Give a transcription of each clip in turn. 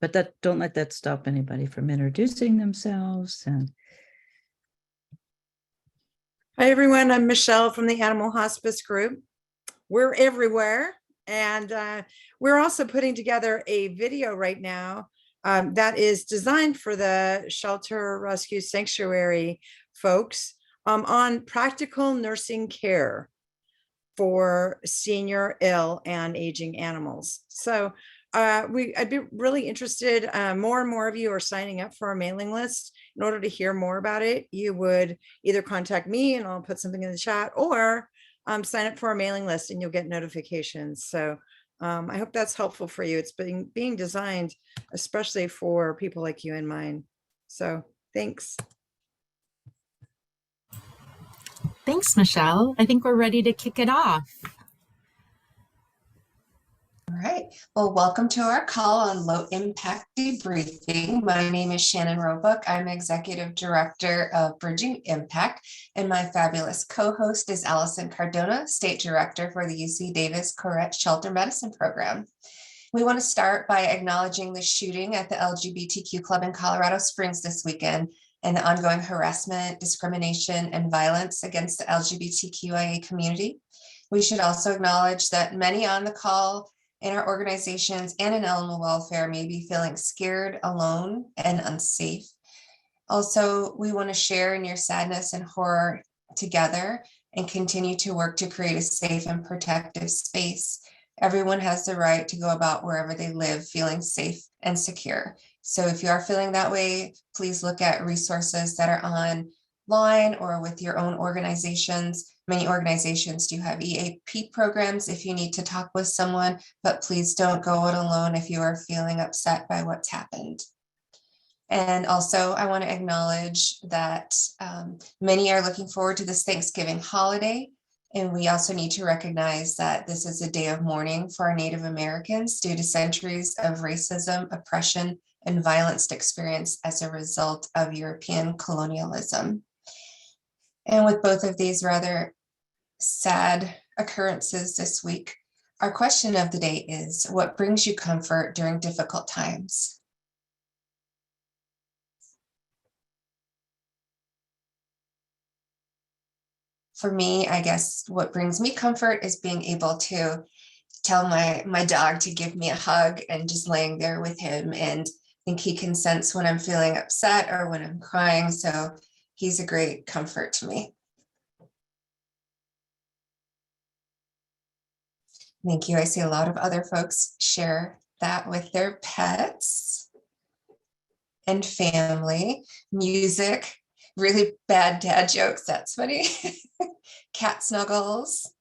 but don't let that stop anybody from introducing themselves. And hi, everyone. I'm Michelle from the Animal Hospice Group. We're everywhere. And we're also putting together a video right now that is designed for the shelter rescue sanctuary folks on practical nursing care for senior, ill, and aging animals. So I'd be really interested. More and more of you are signing up for our mailing list. In order to hear more about it, you would either contact me and I'll put something in the chat, or sign up for our mailing list and you'll get notifications. So I hope that's helpful for you. It's being designed especially for people like you in mind. So thanks. Thanks, Michelle. I think we're ready to kick it off. All right. Well, welcome to our call on low impact debriefing. My name is Shannon Roebuck. I'm Executive Director of Bridging Impact, and my fabulous co-host is Allison Cardona, State Director for the UC Davis Corrett Shelter Medicine Program. We want to start by acknowledging the shooting at the LGBTQ Club in Colorado Springs this weekend and the ongoing harassment, discrimination, and violence against the LGBTQIA community. We should also acknowledge that many on the call in our organizations and in animal welfare may be feeling scared, alone, and unsafe. Also, we want to share in your sadness and horror together and continue to work to create a safe and protective space. Everyone has the right to go about wherever they live feeling safe and secure. So if you are feeling that way, please look at resources that are online or with your own organizations. Many organizations do have EAP programs if you need to talk with someone, but please don't go it alone if you are feeling upset by what's happened. And also, I want to acknowledge that many are looking forward to this Thanksgiving holiday. And we also need to recognize that this is a day of mourning for our Native Americans due to centuries of racism, oppression, and violence experienced as a result of European colonialism. And with both of these rather sad occurrences this week, our question of the day is, what brings you comfort during difficult times? For me, I guess what brings me comfort is being able to tell my dog to give me a hug and just laying there with him, and I think he can sense when I'm feeling upset or when I'm crying. So he's a great comfort to me. Thank you. I see a lot of other folks share that with their pets and family. Music, really bad dad jokes. That's funny. Cat snuggles.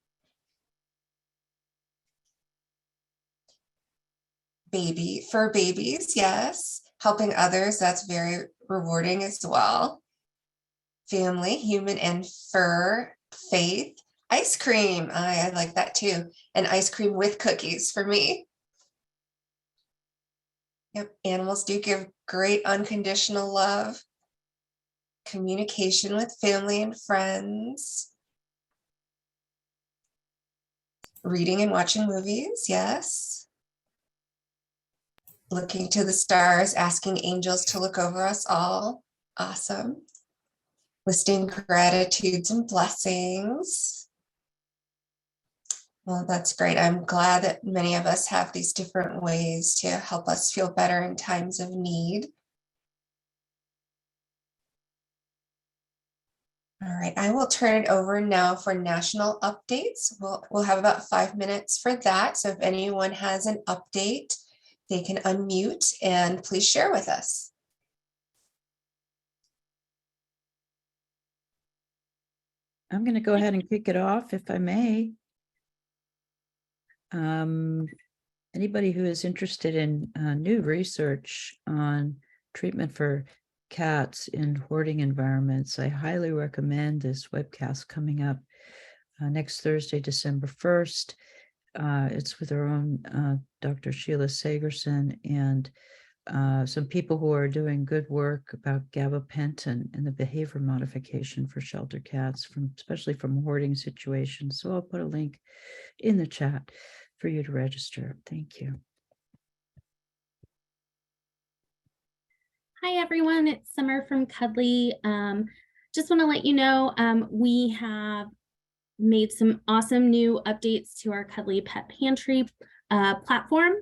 Fur babies, yes. Helping others, that's very rewarding as well. Family, human and fur, faith. Ice cream, I like that too. And ice cream with cookies for me. Yep, animals do give great unconditional love. Communication with family and friends. Reading and watching movies, yes. Looking to the stars, asking angels to look over us all. Awesome. Listing gratitudes and blessings. Well, that's great. I'm glad that many of us have these different ways to help us feel better in times of need. All right, I will turn it over now for national updates. We'll have about 5 minutes for that. So if anyone has an update, they can unmute and please share with us. I'm going to go ahead and kick it off, if I may. Anybody who is interested in new research on treatment for cats in hoarding environments, I highly recommend this webcast coming up next Thursday, December 1st. It's with our own Dr. Sheila Sagerson and some people who are doing good work about gabapentin and the behavior modification for shelter cats, especially from hoarding situations. So I'll put a link in the chat for you to register. Thank you. Hi, everyone. It's Summer from Cuddly. Just want to let you know we have made some awesome new updates to our Cuddly Pet Pantry platform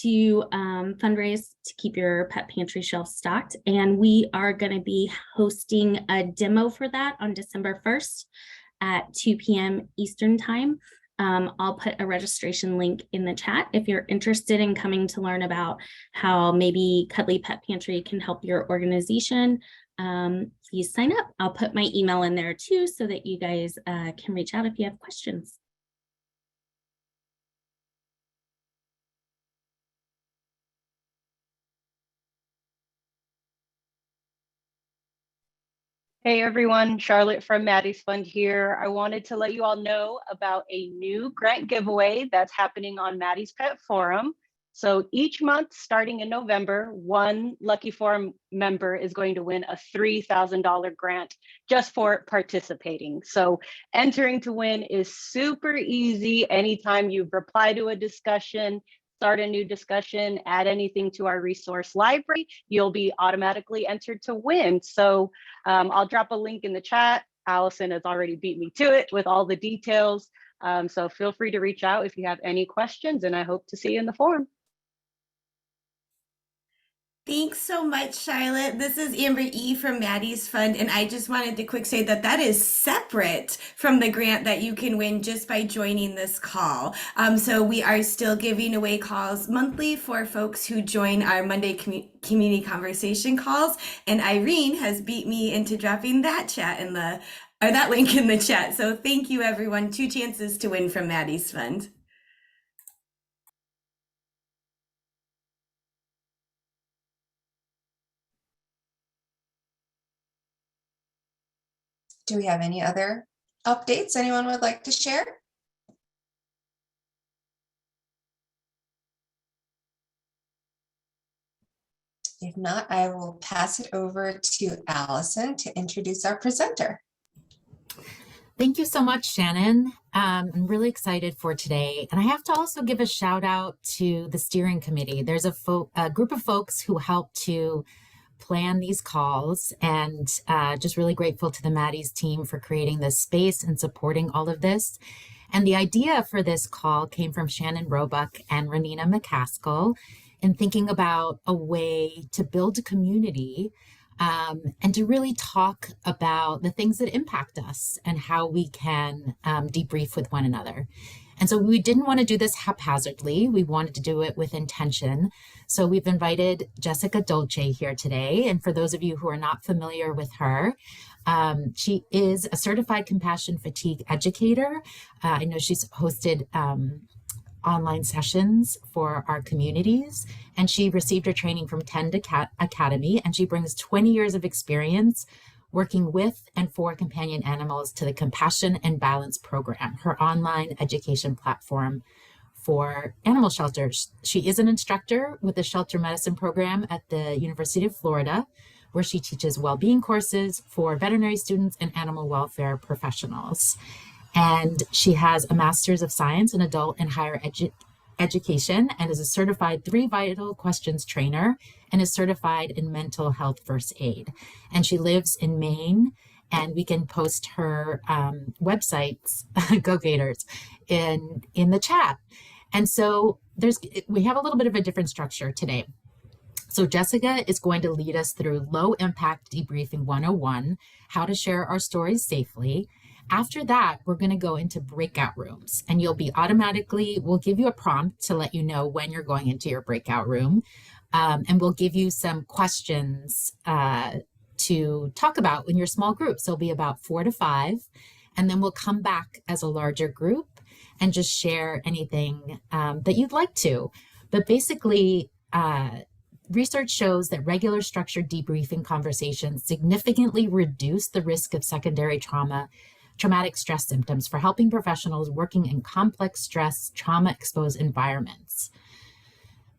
to fundraise to keep your pet pantry shelf stocked. And we are going to be hosting a demo for that on December 1st at 2 p.m. Eastern Time. I'll put a registration link in the chat if you're interested in coming to learn about how maybe Cuddly Pet Pantry can help your organization. Please sign up. I'll put my email in there too so that you guys can reach out if you have questions. Hey everyone, Charlotte from Maddie's Fund here. I wanted to let you all know about a new grant giveaway that's happening on Maddie's Pet Forum. So each month, starting in November, one Lucky Forum member is going to win a $3,000 grant just for participating. So entering to win is super easy. Anytime you reply to a discussion, start a new discussion, add anything to our resource library, you'll be automatically entered to win. So I'll drop a link in the chat. Allison has already beat me to it with all the details. So feel free to reach out if you have any questions, and I hope to see you in the forum. Thanks so much, Charlotte. This is Amber E. from Maddie's Fund, and I just wanted to quick say that that is separate from the grant that you can win just by joining this call. So we are still giving away calls monthly for folks who join our Monday community conversation calls, and Irene has beat me into dropping that that link in the chat. So thank you, everyone. 2 chances to win from Maddie's Fund. Do we have any other updates anyone would like to share? If not, I will pass it over to Allison to introduce our presenter. Thank you so much, Shannon. I'm really excited for today. And I have to also give a shout out to the steering committee. There's a group of folks who help to plan these calls, and just really grateful to the Maddie's team for creating this space and supporting all of this. And the idea for this call came from Shannon Roebuck and Renina McCaskill in thinking about a way to build a community and to really talk about the things that impact us and how we can debrief with one another. And so we didn't want to do this haphazardly. We wanted to do it with intention. So we've invited Jessica Dolce here today. And for those of you who are not familiar with her, she is a certified compassion fatigue educator. I know she's hosted online sessions for our communities, and she received her training from Tend Academy, and she brings 20 years of experience working with and for companion animals to the Compassion and Balance program, her online education platform for animal shelters. She is an instructor with the shelter medicine program at the University of Florida, where she teaches well-being courses for veterinary students and animal welfare professionals. And she has a master's of science in adult and higher education, and is a certified 3 vital questions trainer, and is certified in mental health first aid. And she lives in Maine, and we can post her websites, Go Gators, in the chat. And so we have a little bit of a different structure today. So Jessica is going to lead us through low impact debriefing 101, how to share our stories safely. After that, we're going to go into breakout rooms, and we'll give you a prompt to let you know when you're going into your breakout room. And we'll give you some questions to talk about in your small groups. So it'll be about 4 to 5, and then we'll come back as a larger group and just share anything that you'd like to. But basically, research shows that regular structured debriefing conversations significantly reduce the risk of secondary traumatic stress symptoms for helping professionals working in complex stress, trauma-exposed environments.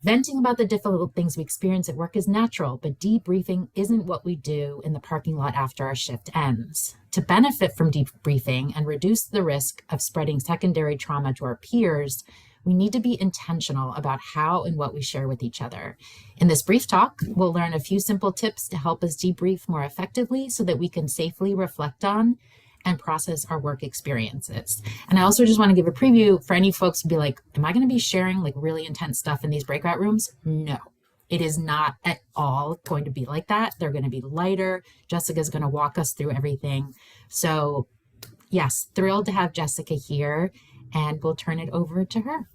Venting about the difficult things we experience at work is natural, but debriefing isn't what we do in the parking lot after our shift ends. To benefit from debriefing and reduce the risk of spreading secondary trauma to our peers, we need to be intentional about how and what we share with each other. In this brief talk, we'll learn a few simple tips to help us debrief more effectively so that we can safely reflect on and process our work experiences. And I also just want to give a preview for any folks who be like, am I going to be sharing like really intense stuff in these breakout rooms? No, it is not at all going to be like that. They're going to be lighter. Jessica's going to walk us through everything. So yes, thrilled to have Jessica here, and we'll turn it over to her.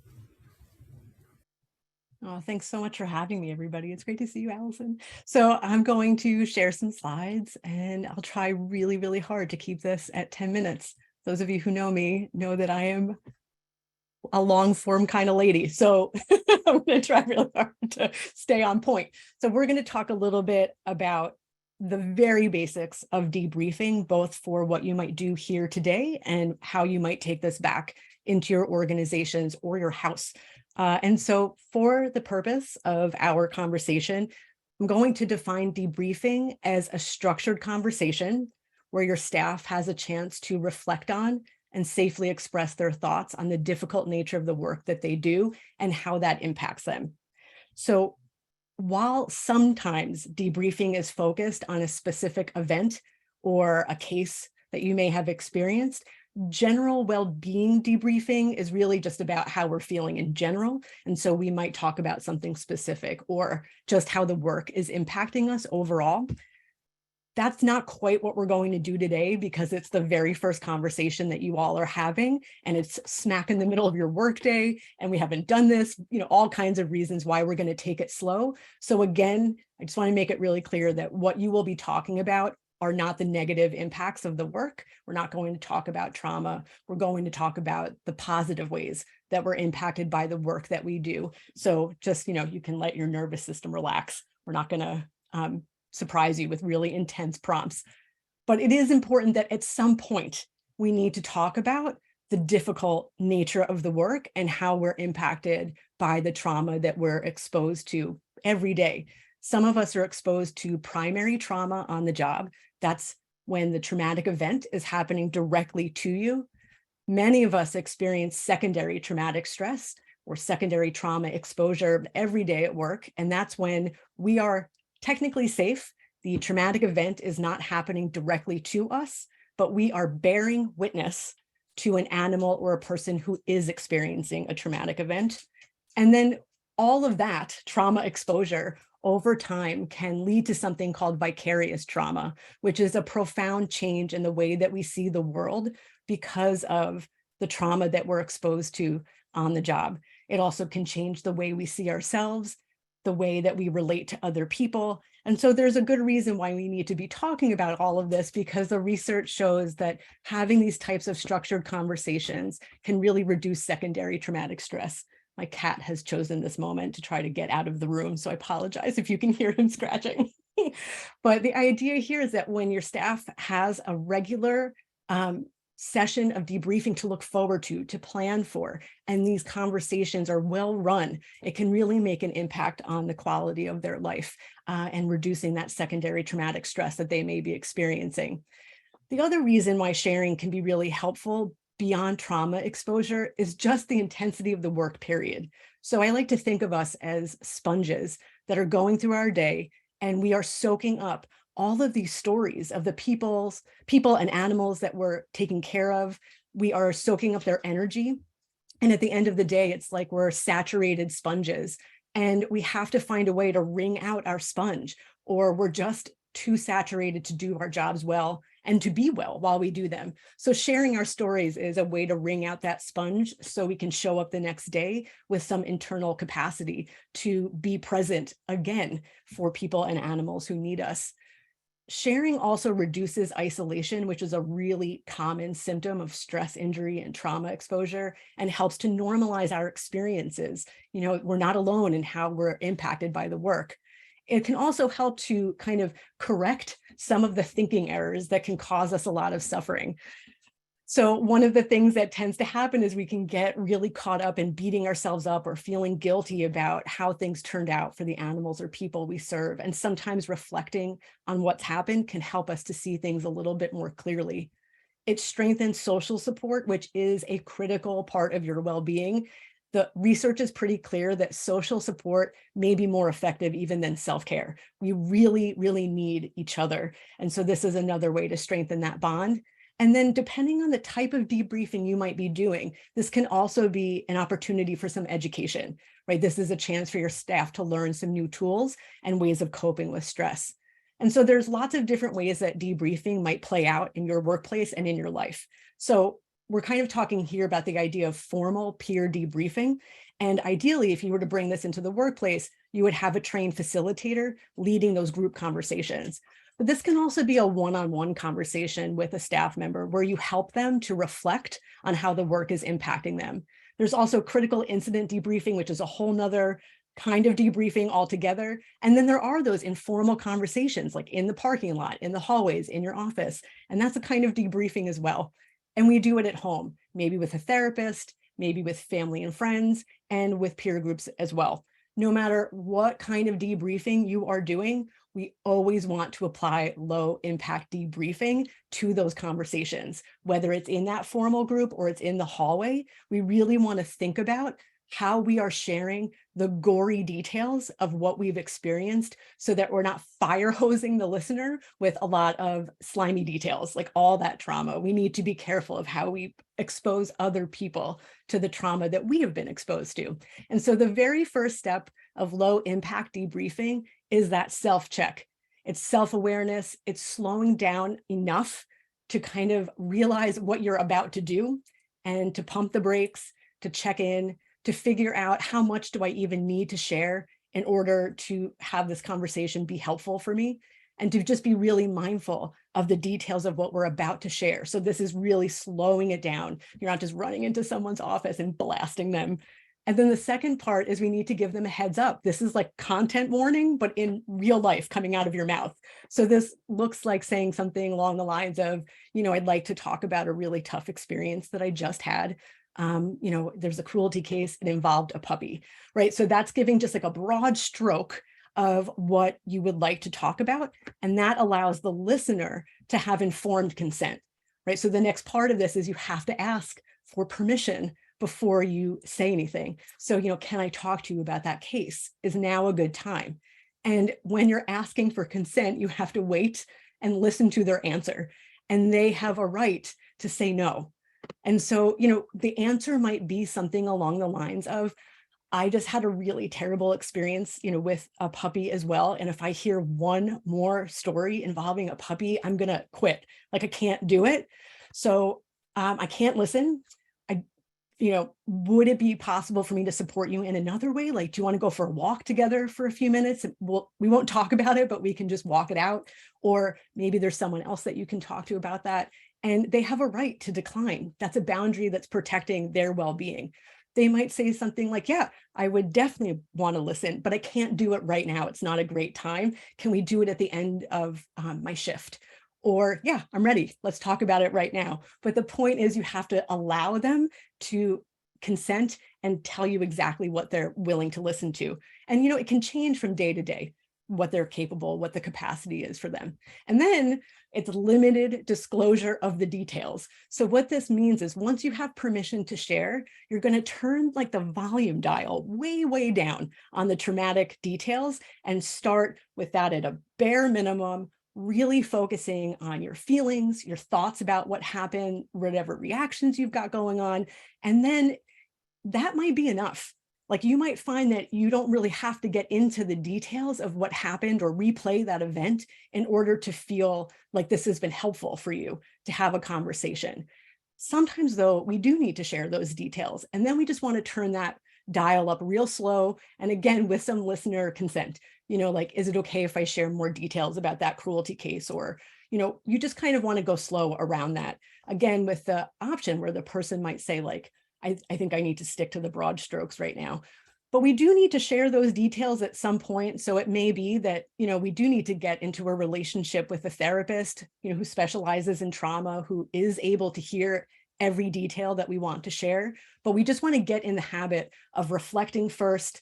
Oh, thanks so much for having me, everybody. It's great to see you, Allison. So I'm going to share some slides, and I'll try really, really hard to keep this at 10 minutes. Those of you who know me know that I am a long form kind of lady. So I'm going to try really hard to stay on point. So we're going to talk a little bit about the very basics of debriefing, both for what you might do here today and how you might take this back into your organizations or your house. And so for the purpose of our conversation, I'm going to define debriefing as a structured conversation where your staff has a chance to reflect on and safely express their thoughts on the difficult nature of the work that they do and how that impacts them. So while sometimes debriefing is focused on a specific event or a case that you may have experienced, general well-being debriefing is really just about how we're feeling in general. And so we might talk about something specific or just how the work is impacting us overall. That's not quite what we're going to do today because it's the very first conversation that you all are having, and it's smack in the middle of your workday, and we haven't done this, all kinds of reasons why we're going to take it slow. So again, I just want to make it really clear that what you will be talking about are not the negative impacts of the work. We're not going to talk about trauma. We're going to talk about the positive ways that we're impacted by the work that we do. So just, you can let your nervous system relax. We're not going to surprise you with really intense prompts. But it is important that at some point we need to talk about the difficult nature of the work and how we're impacted by the trauma that we're exposed to every day. Some of us are exposed to primary trauma on the job. That's when the traumatic event is happening directly to you. Many of us experience secondary traumatic stress or secondary trauma exposure every day at work. And that's when we are technically safe. The traumatic event is not happening directly to us, but we are bearing witness to an animal or a person who is experiencing a traumatic event. And then all of that trauma exposure over time can lead to something called vicarious trauma, which is a profound change in the way that we see the world because of the trauma that we're exposed to on the job. It also can change the way we see ourselves, the way that we relate to other people. And so there's a good reason why we need to be talking about all of this, because the research shows that having these types of structured conversations can really reduce secondary traumatic stress. My cat has chosen this moment to try to get out of the room, so I apologize if you can hear him scratching. But the idea here is that when your staff has a regular session of debriefing to look forward to plan for, and these conversations are well run, it can really make an impact on the quality of their life and reducing that secondary traumatic stress that they may be experiencing. The other reason why sharing can be really helpful beyond trauma exposure is just the intensity of the work period. So I like to think of us as sponges that are going through our day, and we are soaking up all of these stories of the people and animals that we're taking care of. We are soaking up their energy. And at the end of the day, it's like we're saturated sponges, and we have to find a way to wring out our sponge, or we're just too saturated to do our jobs well and to be well while we do them. So sharing our stories is a way to wring out that sponge so we can show up the next day with some internal capacity to be present again for people and animals who need us. Sharing also reduces isolation, which is a really common symptom of stress injury and trauma exposure, and helps to normalize our experiences. We're not alone in how we're impacted by the work. It can also help to kind of correct some of the thinking errors that can cause us a lot of suffering. So one of the things that tends to happen is we can get really caught up in beating ourselves up or feeling guilty about how things turned out for the animals or people we serve. And sometimes reflecting on what's happened can help us to see things a little bit more clearly. It strengthens social support, which is a critical part of your well-being. The research is pretty clear that social support may be more effective even than self-care. We really, really need each other. And so this is another way to strengthen that bond. And then depending on the type of debriefing you might be doing, this can also be an opportunity for some education, right? This is a chance for your staff to learn some new tools and ways of coping with stress. And so there's lots of different ways that debriefing might play out in your workplace and in your life. So we're kind of talking here about the idea of formal peer debriefing. And ideally, if you were to bring this into the workplace, you would have a trained facilitator leading those group conversations. But this can also be a one-on-one conversation with a staff member where you help them to reflect on how the work is impacting them. There's also critical incident debriefing, which is a whole nother kind of debriefing altogether. And then there are those informal conversations like in the parking lot, in the hallways, in your office. And that's a kind of debriefing as well. And we do it at home, maybe with a therapist, maybe with family and friends, and with peer groups as well. No matter what kind of debriefing you are doing, we always want to apply low impact debriefing to those conversations, whether it's in that formal group or it's in the hallway. We really want to think about how we are sharing the gory details of what we've experienced so that we're not fire hosing the listener with a lot of slimy details, like all that trauma. We need to be careful of how we expose other people to the trauma that we have been exposed to. And so the very first step of low impact debriefing is that self-check. It's self-awareness. It's slowing down enough to kind of realize what you're about to do and to pump the brakes, to check in, to figure out how much do I even need to share in order to have this conversation be helpful for me, and to just be really mindful of the details of what we're about to share. So this is really slowing it down. You're not just running into someone's office and blasting them. And then the second part is we need to give them a heads up. This is like content warning, but in real life coming out of your mouth. So this looks like saying something along the lines of, I'd like to talk about a really tough experience that I just had. There's a cruelty case, it involved a puppy, right? So that's giving just like a broad stroke of what you would like to talk about. And that allows the listener to have informed consent, right? So the next part of this is you have to ask for permission before you say anything. So, can I talk to you about that case? Is now a good time? And when you're asking for consent, you have to wait and listen to their answer. And they have a right to say no. And so, the answer might be something along the lines of, I just had a really terrible experience, with a puppy as well. And if I hear one more story involving a puppy, I'm going to quit. Like, I can't do it. So I can't listen. Would it be possible for me to support you in another way? Like, do you want to go for a walk together for a few minutes? We won't talk about it, but we can just walk it out. Or maybe there's someone else that you can talk to about that. And they have a right to decline. That's a boundary that's protecting their well-being. They might say something like, yeah, I would definitely want to listen, but I can't do it right now. It's not a great time. Can we do it at the end of my shift? Or, yeah, I'm ready. Let's talk about it right now. But the point is you have to allow them to consent and tell you exactly what they're willing to listen to. And, it can change from day to day, what they're capable, what the capacity is for them. And then it's limited disclosure of the details. So what this means is once you have permission to share, you're going to turn like the volume dial way, way down on the traumatic details and start with that at a bare minimum, really focusing on your feelings, your thoughts about what happened, whatever reactions you've got going on. And then that might be enough. Like, you might find that you don't really have to get into the details of what happened or replay that event in order to feel like this has been helpful for you to have a conversation. Sometimes, though, we do need to share those details. And then we just want to turn that dial up real slow. And again, with some listener consent, like, is it okay if I share more details about that cruelty case? Or, you just kind of want to go slow around that. Again, with the option where the person might say, like, I think I need to stick to the broad strokes right now. But we do need to share those details at some point. So it may be that, we do need to get into a relationship with a therapist, who specializes in trauma, who is able to hear every detail that we want to share. But we just want to get in the habit of reflecting first,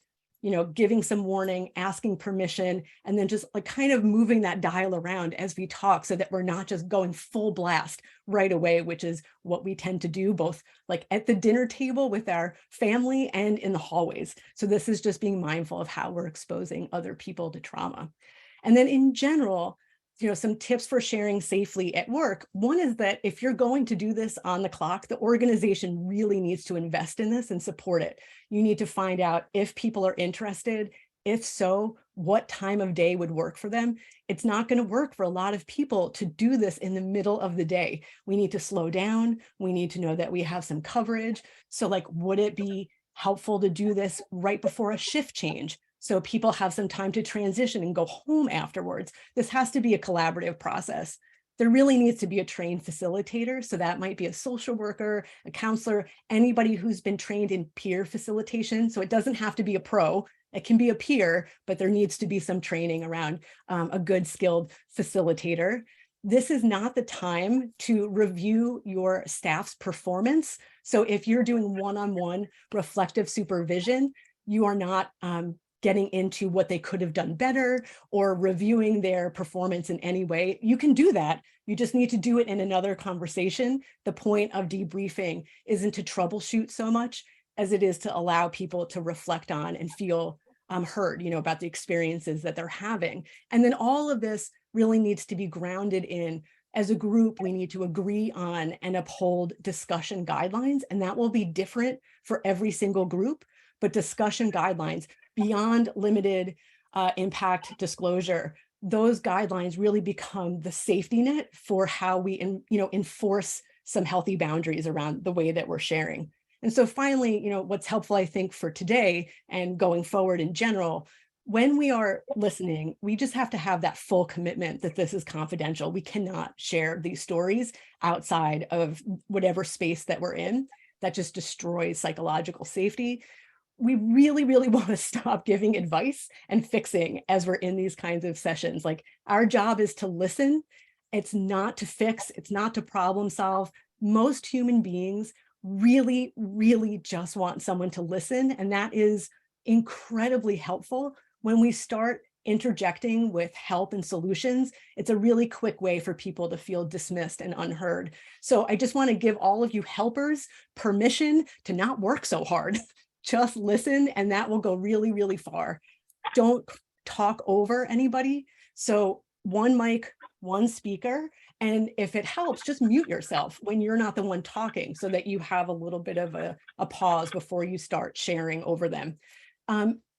giving some warning, asking permission, and then just like kind of moving that dial around as we talk so that we're not just going full blast right away, which is what we tend to do both like at the dinner table with our family and in the hallways. So this is just being mindful of how we're exposing other people to trauma. And then in general, some tips for sharing safely at work. One is that if you're going to do this on the clock, the organization really needs to invest in this and support it. You need to find out if people are interested. If so, what time of day would work for them? It's not going to work for a lot of people to do this in the middle of the day. We need to slow down. We need to know that we have some coverage. So like, would it be helpful to do this right before a shift change, so people have some time to transition and go home afterwards? This has to be a collaborative process. There really needs to be a trained facilitator. So that might be a social worker, a counselor, anybody who's been trained in peer facilitation. So it doesn't have to be a pro, it can be a peer, but there needs to be some training around a good skilled facilitator. This is not the time to review your staff's performance. So if you're doing one-on-one reflective supervision, you are not getting into what they could have done better or reviewing their performance in any way. You can do that. You just need to do it in another conversation. The point of debriefing isn't to troubleshoot so much as it is to allow people to reflect on and feel heard, about the experiences that they're having. And then all of this really needs to be grounded in, as a group, we need to agree on and uphold discussion guidelines, and that will be different for every single group, but discussion guidelines beyond limited impact disclosure, those guidelines really become the safety net for how we enforce some healthy boundaries around the way that we're sharing. And so finally, what's helpful, I think, for today and going forward in general, when we are listening, we just have to have that full commitment that this is confidential. We cannot share these stories outside of whatever space that we're in. That just destroys psychological safety. We really, really want to stop giving advice and fixing as we're in these kinds of sessions. Like, our job is to listen. It's not to fix. It's not to problem solve. Most human beings really, really just want someone to listen. And that is incredibly helpful. When we start interjecting with help and solutions, it's a really quick way for people to feel dismissed and unheard. So I just want to give all of you helpers permission to not work so hard. Just listen, and that will go really, really far. Don't talk over anybody. So one mic, one speaker. And if it helps, just mute yourself when you're not the one talking so that you have a little bit of a pause before you start sharing over them.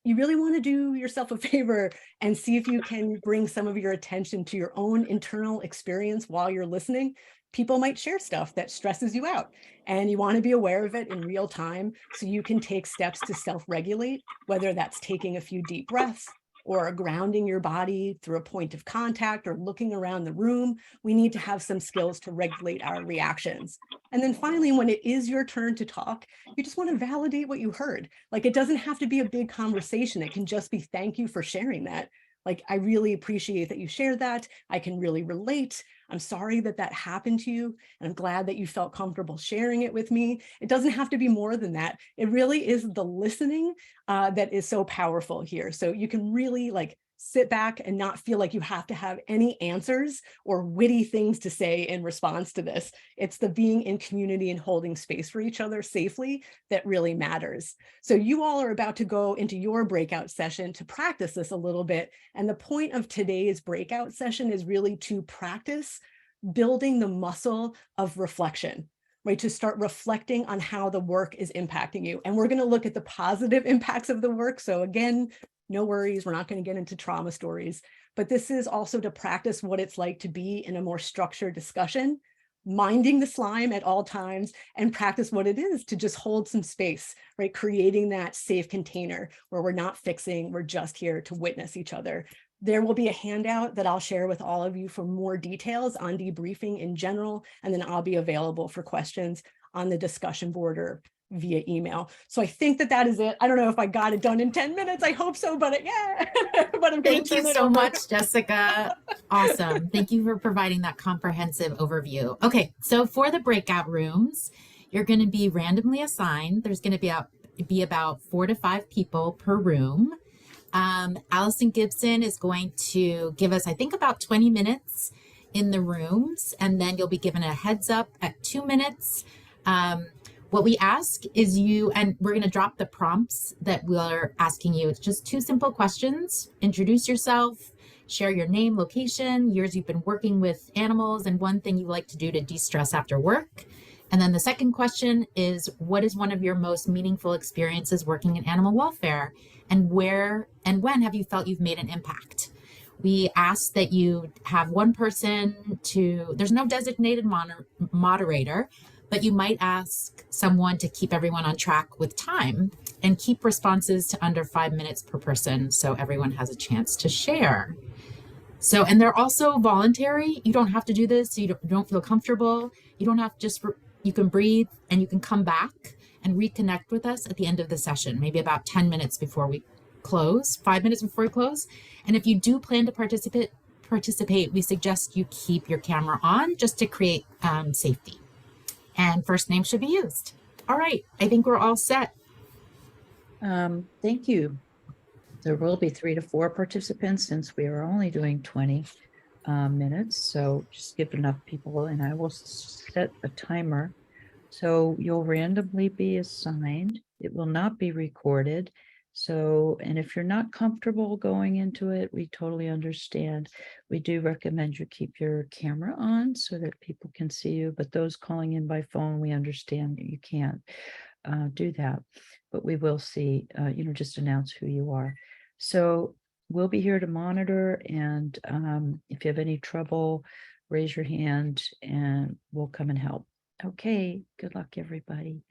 You really want to do yourself a favor and see if you can bring some of your attention to your own internal experience while you're listening. People might share stuff that stresses you out, and you want to be aware of it in real time so you can take steps to self-regulate, whether that's taking a few deep breaths or grounding your body through a point of contact or looking around the room. We need to have some skills to regulate our reactions. And then finally, when it is your turn to talk, you just want to validate what you heard. Like, it doesn't have to be a big conversation. It can just be, thank you for sharing that. Like, I really appreciate that you shared that. I can really relate. I'm sorry that that happened to you, and I'm glad that you felt comfortable sharing it with me. It doesn't have to be more than that. It really is the listening that is so powerful here. So you can really sit back and not feel like you have to have any answers or witty things to say in response to this. It's the being in community and holding space for each other safely that really matters. So you all are about to go into your breakout session to practice this a little bit. And the point of today's breakout session is really to practice building the muscle of reflection, right? To start reflecting on how the work is impacting you. And we're going to look at the positive impacts of the work. So again, no worries, we're not going to get into trauma stories, but this is also to practice what it's like to be in a more structured discussion, minding the slime at all times, and practice what it is to just hold some space, right? Creating that safe container where we're not fixing, we're just here to witness each other. There will be a handout that I'll share with all of you for more details on debriefing in general, and then I'll be available for questions on the discussion board or via email. So I think that is it. I don't know if I got it done in 10 minutes. I hope so, but yeah. But I'm Thank you so much, Jessica. Awesome. Thank you for providing that comprehensive overview. Okay, so for the breakout rooms, you're going to be randomly assigned. There's going to be be about 4 to 5 people per room. Allison Gibson is going to give us, I think, about 20 minutes in the rooms, and then you'll be given a heads up at 2 minutes. What we ask is you, and we're going to drop the prompts that we're asking you. It's just 2 simple questions. Introduce yourself, share your name, location, years you've been working with animals, and one thing you like to do to de-stress after work. And then the second question is, what is one of your most meaningful experiences working in animal welfare? And where and when have you felt you've made an impact? We ask that you have one person there's no designated moderator, but you might ask someone to keep everyone on track with time and keep responses to under 5 minutes per person so everyone has a chance to share. So, and they're also voluntary. You don't have to do this. So you don't feel comfortable. You don't have to you can breathe and you can come back and reconnect with us at the end of the session, maybe about 10 minutes before we close, 5 minutes before we close. And if you do plan to participate, we suggest you keep your camera on just to create safety. And first name should be used. All right, I think we're all set. Thank you. There will be 3 to 4 participants since we are only doing 20 minutes. So just give enough people, and I will set a timer. So you'll randomly be assigned. It will not be recorded. So, and if you're not comfortable going into it, we totally understand. We do recommend you keep your camera on so that people can see you, but those calling in by phone, we understand that you can't do that, but we will see, just announce who you are. So we'll be here to monitor, and if you have any trouble, raise your hand and we'll come and help. Okay, good luck, everybody.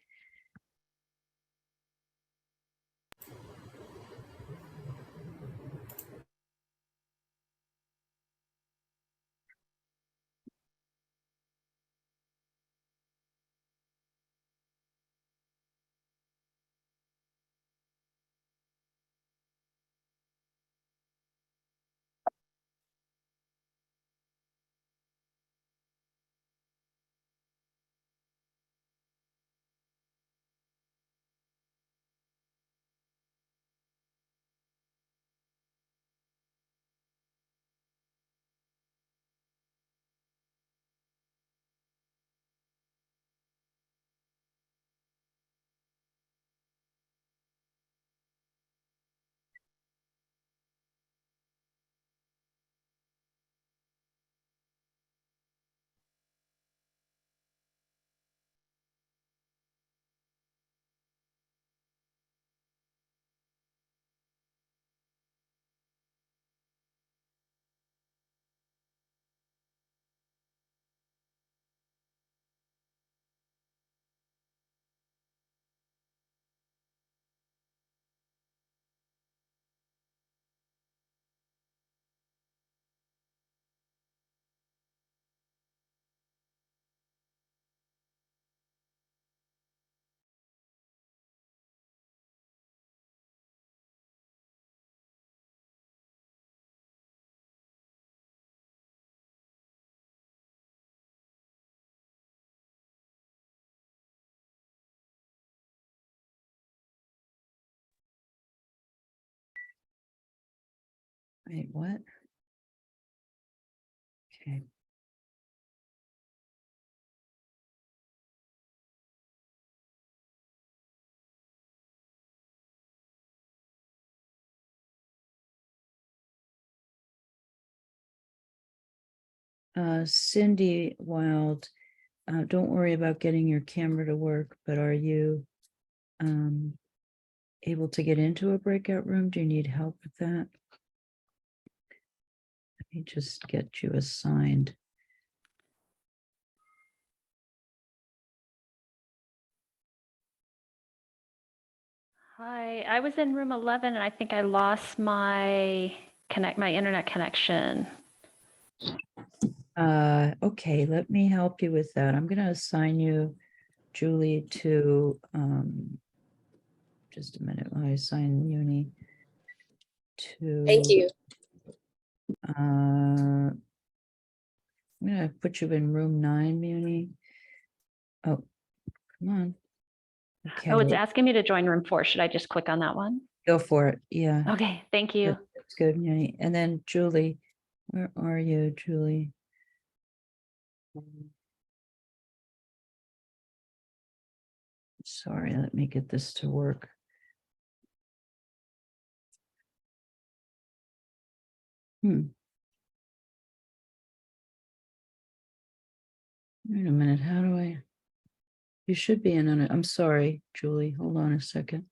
Wait, what? Okay. Cindy Wild, don't worry about getting your camera to work, but are you able to get into a breakout room? Do you need help with that? Let me just get you assigned. Hi, I was in room 11 and I think I lost my internet connection. Okay, let me help you with that. I'm going to assign you, Julie, to just a minute while I assign Uni to. Thank you. I'm going to put you in room 9, Muni. Oh, come on. Okay, Oh, it's asking me to join room 4. Should I just click on that one? go for it. Yeah. Okay, thank you. That's good. Yanni. And then Julie, where are you, Julie? Sorry, let me get this to work. Wait a minute, how do I? You should be in on it. I'm sorry, Julie. Hold on a second.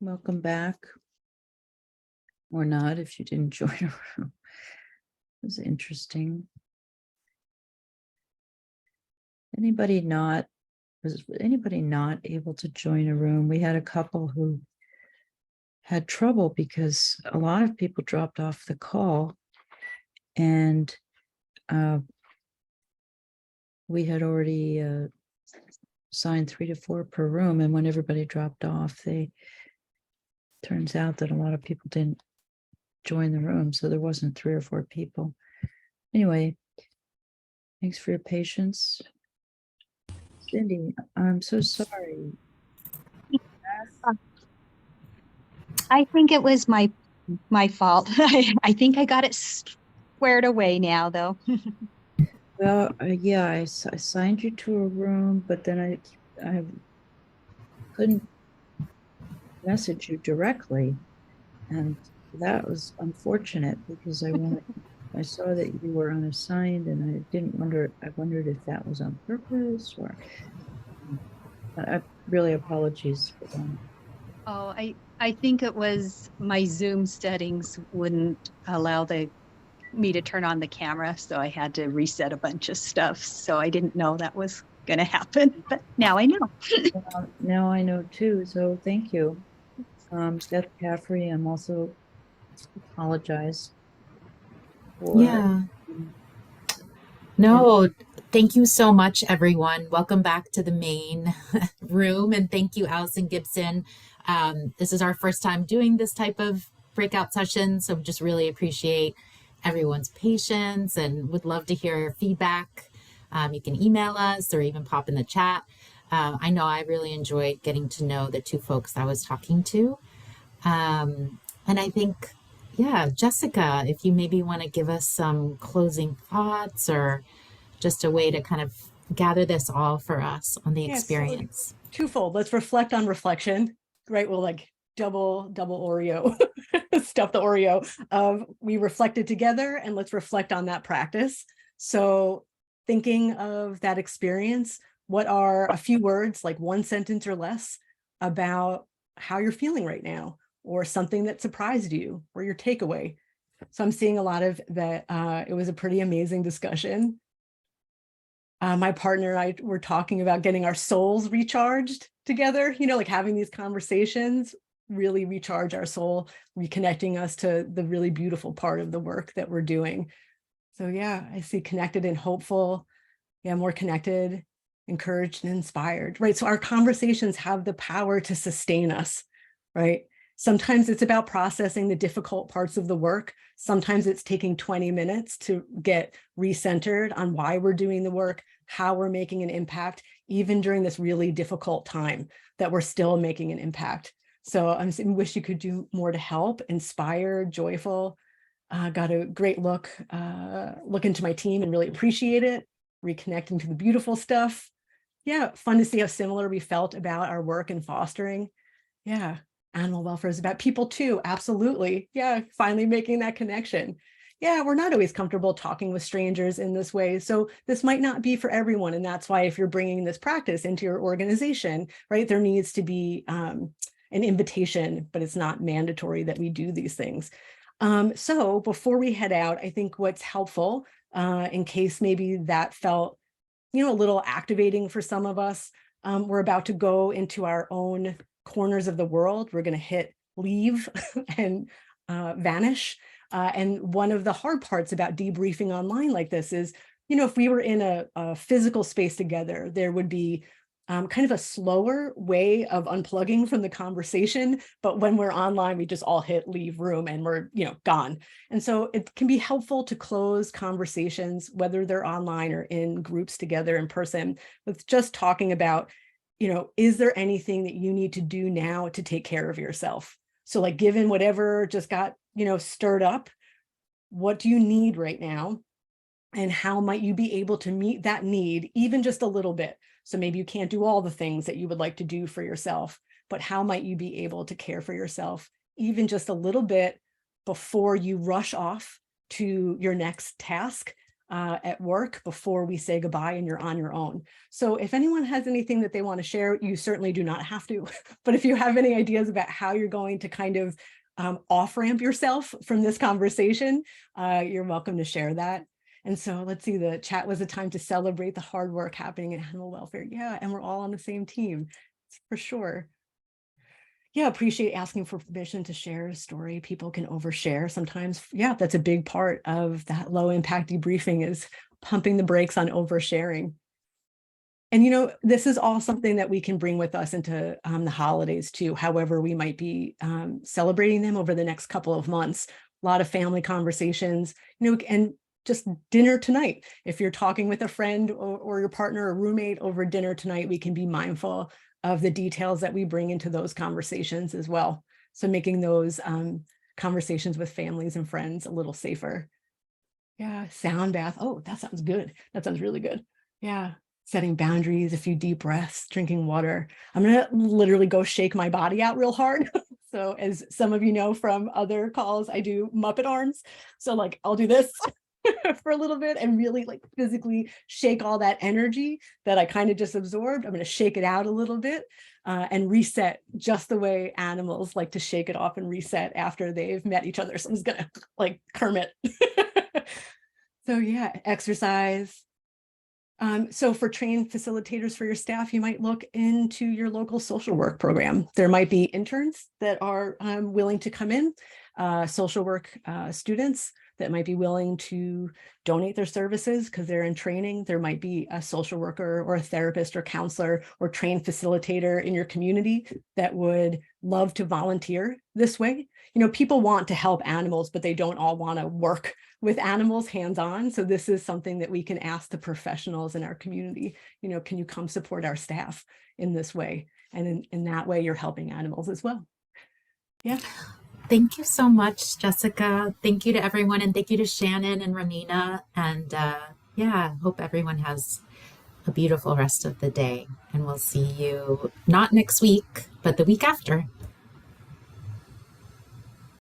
welcome back. Or not, if you didn't join a room. It was interesting. Was anybody not able to join a room? We had a couple who had trouble because a lot of people dropped off the call, and we had already signed 3 to 4 per room, and when everybody dropped off, turns out that a lot of people didn't join the room, so there wasn't 3 or 4 people. Anyway, thanks for your patience. Cindy, I'm so sorry. I think it was my fault. I think I got it squared away now, though. Well, yeah, I signed you to a room, but then I couldn't message you directly, and that was unfortunate because I saw that you were unassigned, and I wondered if that was on purpose, or I really apologize for that. Oh, I think it was my Zoom settings wouldn't allow me to turn on the camera, so I had to reset a bunch of stuff. So I didn't know that was going to happen, but now I know. Now I know too, so thank you. Beth Caffrey, I'm also apologize for Yeah. No, thank you so much, everyone. Welcome back to the main room. And thank you, Allison Gibson. This is our first time doing this type of breakout session. So just really appreciate everyone's patience and would love to hear your feedback. You can email us or even pop in the chat. I know I really enjoyed getting to know the 2 folks I was talking to. And I think, yeah, Jessica, if you maybe want to give us some closing thoughts or just a way to kind of gather this all for us on the experience. So twofold. Let's reflect on reflection, right? We'll like double Oreo, stuff the Oreo of we reflected together, and let's reflect on that practice. So thinking of that experience, what are a few words, like 1 sentence or less, about how you're feeling right now, or something that surprised you, or your takeaway. So I'm seeing a lot of that. It was a pretty amazing discussion. My partner and I were talking about getting our souls recharged together, like having these conversations really recharge our soul, reconnecting us to the really beautiful part of the work that we're doing. So yeah, I see connected and hopeful. Yeah, more connected, encouraged, and inspired, right? So our conversations have the power to sustain us, right? Sometimes it's about processing the difficult parts of the work. Sometimes it's taking 20 minutes to get recentered on why we're doing the work, how we're making an impact, even during this really difficult time that we're still making an impact. So I wish you could do more to help, inspire, joyful. Got a great look into my team and really appreciate it, reconnecting to the beautiful stuff. Yeah, fun to see how similar we felt about our work in fostering. Yeah. Animal welfare is about people too. Absolutely. Yeah. Finally making that connection. Yeah. We're not always comfortable talking with strangers in this way. So this might not be for everyone. And that's why if you're bringing this practice into your organization, right, there needs to be an invitation, but it's not mandatory that we do these things. So before we head out, I think what's helpful in case maybe that felt, a little activating for some of us, we're about to go into our own corners of the world. We're going to hit leave and vanish. And one of the hard parts about debriefing online like this is, if we were in a physical space together, there would be kind of a slower way of unplugging from the conversation. But when we're online, we just all hit leave room and we're, gone. And so it can be helpful to close conversations, whether they're online or in groups together in person, with just talking about, is there anything that you need to do now to take care of yourself? So like, given whatever just got, stirred up, what do you need right now? And how might you be able to meet that need, even just a little bit? So maybe you can't do all the things that you would like to do for yourself, but how might you be able to care for yourself, even just a little bit before you rush off to your next task? at work before we say goodbye and you're on your own. So if anyone has anything that they want to share, you certainly do not have to. But if you have any ideas about how you're going to kind of off-ramp yourself from this conversation, you're welcome to share that. And so let's see, the chat was a time to celebrate the hard work happening in animal welfare. Yeah, and we're all on the same team, for sure. Yeah, appreciate asking for permission to share a story. People can overshare sometimes. Yeah, that's a big part of that low impact debriefing, is pumping the brakes on oversharing. And, you know, this is all something that we can bring with us into the holidays too, however we might be celebrating them over the next couple of months. A lot of family conversations, you know, and just dinner tonight. If you're talking with a friend or your partner or roommate over dinner tonight, we can be mindful of the details that we bring into those conversations as well. So making those conversations with families and friends a little safer. Yeah, sound bath. Oh, that sounds good. That sounds really good. Yeah, setting boundaries, a few deep breaths, drinking water. I'm gonna literally go shake my body out real hard. So as some of you know from other calls, I do Muppet arms. So like I'll do this for a little bit and really like physically shake all that energy that I kind of just absorbed. I'm going to shake it out a little bit and reset, just the way animals like to shake it off and reset after they've met each other. So I'm just going to like Kermit. So yeah, exercise. So for trained facilitators for your staff, you might look into your local social work program. There might be interns that are willing to come in, social work students that might be willing to donate their services because they're in training. There might be a social worker or a therapist or counselor or trained facilitator in your community that would love to volunteer this way. You know, people want to help animals, but they don't all want to work with animals hands-on. So this is something that we can ask the professionals in our community, you know, can you come support our staff in this way? And in that way, you're helping animals as well. Yeah. Thank you so much, Jessica. Thank you to everyone. And thank you to Shannon and Ramina. And yeah, hope everyone has a beautiful rest of the day. And we'll see you not next week, but the week after.